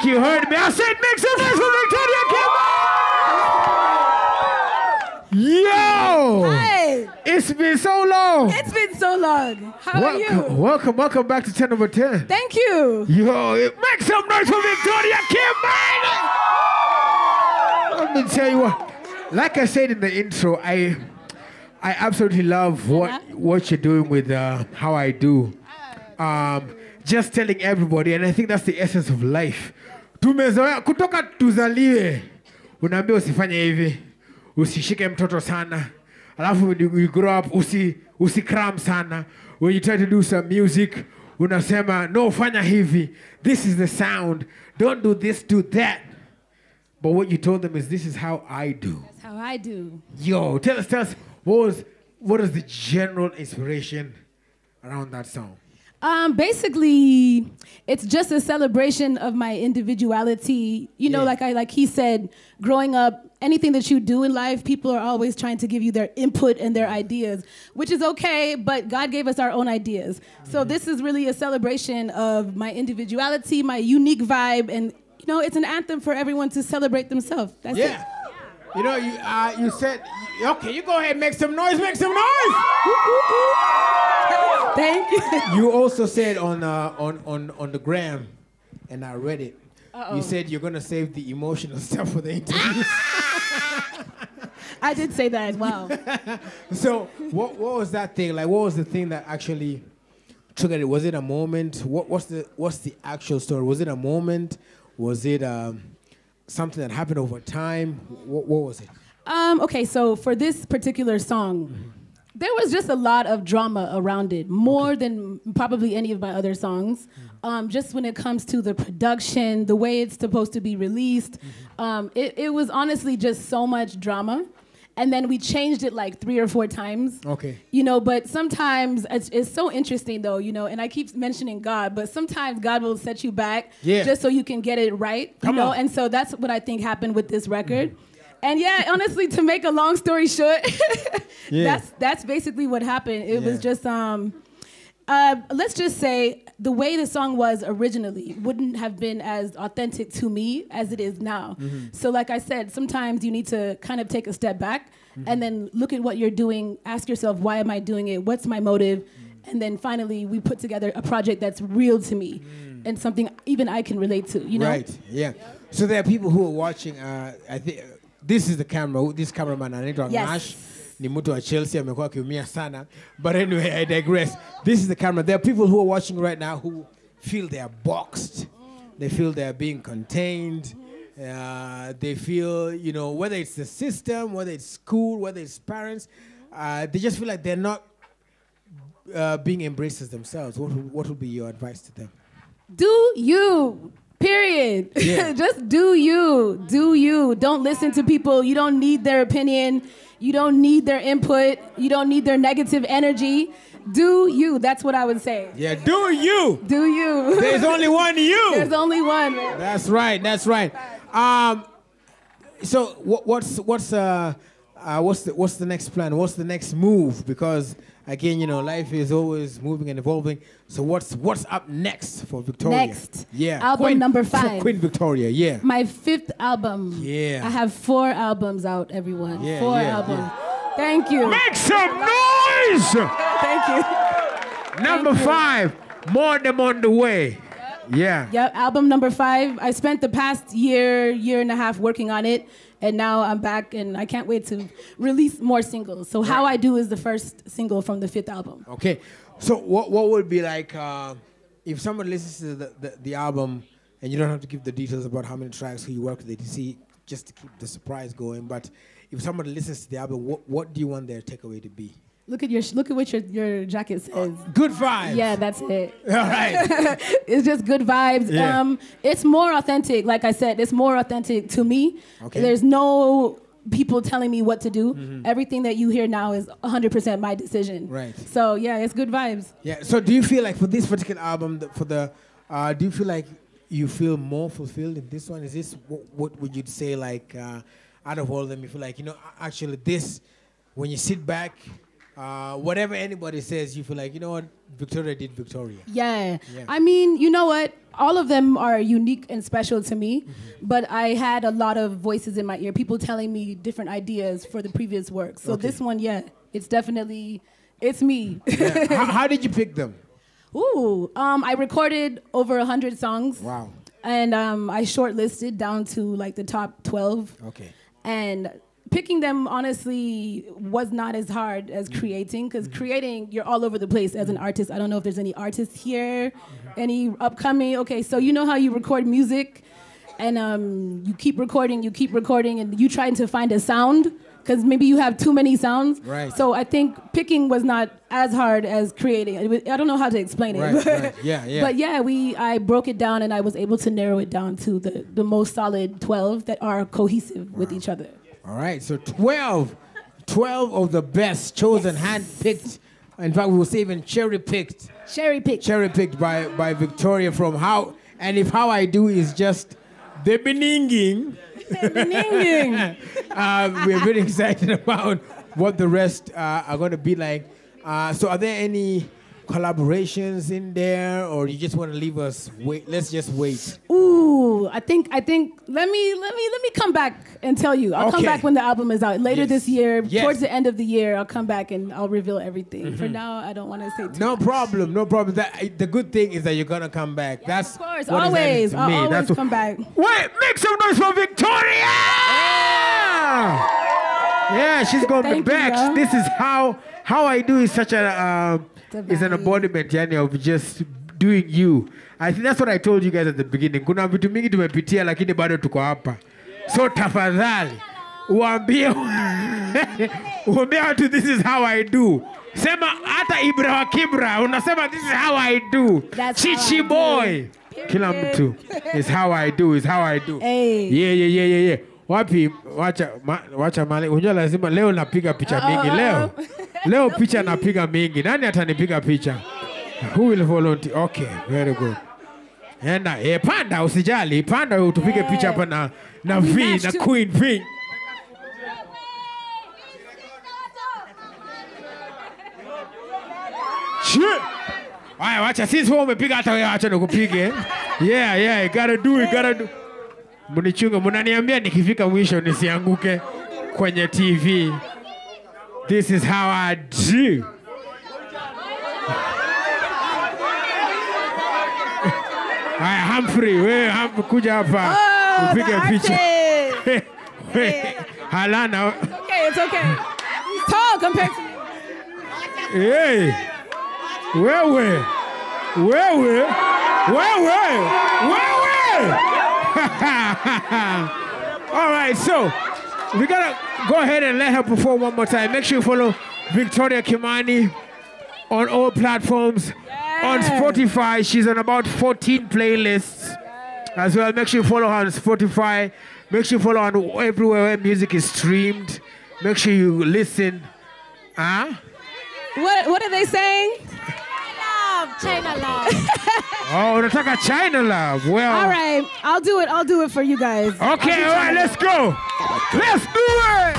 think you heard me. I said make some noise for Victoria Kimani! Yo! Hi! It's been so long. It's been so long. How are you? Welcome back to 10 over 10. Thank you. Yo, make some noise for Victoria Kimani! Let me tell you what. Like I said in the intro, I absolutely love what you're doing with How I Do. Just telling everybody, and I think that's the essence of life. Tumezoea kutoka tuzaliwe. Unaambia usifanye hivi. Usishike mtoto sana. Alafu when you grow up usikram sana. When you try to do some music, unasema no, fanya hivi. This is the sound. Don't do this, do that. But what you told them is this is how I do. That's how I do. Yo, tell us what is the general inspiration around that song? Basically, it's just a celebration of my individuality. You know, like he said, growing up, anything that you do in life, people are always trying to give you their input and their ideas, which is okay, but God gave us our own ideas. So this is really a celebration of my individuality, my unique vibe, and you know, it's an anthem for everyone to celebrate themselves. That's it. You know, you said, okay, you go ahead, make some noise, make some noise. Thank you. You also said on the gram, and I read it. You said you're gonna save the emotional stuff for the interviews. I did say that as well. So what was that thing? Like, what was the thing that actually triggered it? Was it a moment? What's the actual story? Was it a moment? Was it something that happened over time? What was it? Okay, so for this particular song, there was just a lot of drama around it, more than probably any of my other songs. Just when it comes to the production, the way it's supposed to be released, it was honestly just so much drama. And then we changed it like 3 or 4 times. Okay. You know, but sometimes it's so interesting though, you know, and I keep mentioning God, but sometimes God will set you back just so you can get it right. Come you know? on. And so that's what I think happened with this record. And yeah, honestly, to make a long story short, that's basically what happened. It was just, let's just say the way the song was originally wouldn't have been as authentic to me as it is now. So like I said, sometimes you need to kind of take a step back and then look at what you're doing, ask yourself, why am I doing it? What's my motive? And then finally, we put together a project that's real to me and something even I can relate to, you know? Right, yeah. So there are people who are watching, I think, this is the camera, this cameraman, anaitwa Nash, ni mtu wa Chelsea, amekuwa akiumia sana. But anyway, I digress. This is the camera. There are people who are watching right now who feel they are boxed. They feel they are being contained. They feel, you know, whether it's the system, whether it's school, whether it's parents, they just feel like they're not being embraced as themselves. What would be your advice to them? Do you. Period. Yeah. Just do you. Do you. Don't listen to people. You don't need their opinion. You don't need their input. You don't need their negative energy. Do you. That's what I would say. Yeah, do you. Do you. There's only one you. There's only one. Man. That's right. That's right. So what's the next plan? What's the next move? Because again, you know, life is always moving and evolving. So what's up next for Victoria? Next. Yeah. Album number 5. Queen Victoria, yeah. My 5th album. Yeah. I have 4 albums out, everyone. Yeah, 4 yeah, albums. yeah. Thank you. Make some noise! Thank you. Number 5, more them on the way. Yeah. Yep, album number 5. I spent the past year and a half working on it. And now I'm back, and I can't wait to release more singles. So How I Do is the first single from the 5th album. Okay. So what would be like if someone listens to the album, and you don't have to give the details about how many tracks, who you work with, ATC, just to keep the surprise going. But if someone listens to the album, what do you want their takeaway to be? Look at what your jacket says. Good vibes. Yeah, that's it. All right. It's just good vibes. Yeah. It's more authentic. Like I said, it's more authentic to me. Okay. There's no people telling me what to do. Everything that you hear now is 100% my decision. Right. So yeah, it's good vibes. Yeah. So do you feel like for this particular album, do you feel like you feel more fulfilled in this one? Is this what would you say, like out of all of them, you feel like, you know, actually this, when you sit back whatever anybody says, you feel like, you know what, Victoria did Victoria. Yeah. I mean, you know what? All of them are unique and special to me, but I had a lot of voices in my ear, people telling me different ideas for the previous work. So this one, it's definitely, it's me. Yeah. How did you pick them? Ooh, I recorded over 100 songs. Wow. And I shortlisted down to like the top 12. Okay. And picking them honestly was not as hard as creating, because creating, you're all over the place as an artist. I don't know if there's any artists here, any upcoming. Okay, so you know how you record music and you keep recording and you trying to find a sound because maybe you have too many sounds. Right. So I think picking was not as hard as creating. I don't know how to explain it. Right. Yeah. But yeah, I broke it down and I was able to narrow it down to the most solid 12 that are cohesive with each other. All right, so 12 of the best chosen, hand-picked. In fact, we will say even cherry-picked. Cherry-picked by Victoria from How. And if How I Do is just the beginning. We're very excited about what the rest are going to be like. So are there any collaborations in there, or you just want to leave us wait? Let's just wait. Ooh, I think let me come back and tell you. I'll come back when the album is out later this year. Towards the end of the year, I'll come back and I'll reveal everything. For now, I don't want to say too much. No problem. The good thing is that you're gonna come back. That's of course, always. I'll always come back. Wait, make some noise for Victoria! Yeah, she's gonna be back. This is how I do is such a is an embodiment, yani, of just doing you. I think that's what I told you guys at the beginning. Kuna vitu mingi tumepitia lakini bado tuko hapa. So tafadhali uambie watu this is how I do. Sema hata Ibra wa Kibra unasema this is how I do. Chichi boy. Kila mtu is how I do, is how I do. Hey. Yeah. Wapi wacha mali. Unajua lazima leo napiga picha mingi leo. Leo picha napiga mingi. Nani atanipiga picha? Who will volunteer? Okay, very good. Enda, panda usijali. Panda utupige picha hapa na V na Queen V. Shit. Aya, wacha sisi wewe umepiga hata wewe acha nikupige. Yeah, you gotta do. Munichunga, munaniambia nikifika mwisho nisianguke kwenye TV. This is how I do. Aya, Humphrey, wewe kuja hapa upige picha. Halana. It's okay. He's tall compared to me. Hey. Wewe. All right, so we gotta go ahead and let her perform one more time. Make sure you follow Victoria Kimani on all platforms. On Spotify, she's on about 14 playlists as well. Make sure you follow her on Spotify. Make sure you follow her on everywhere where music is streamed. Make sure you listen. What are they saying? China love. Oh, unataka China love. Well. All right, I'll do it for you guys. Okay, all right, let's go. Let's do it.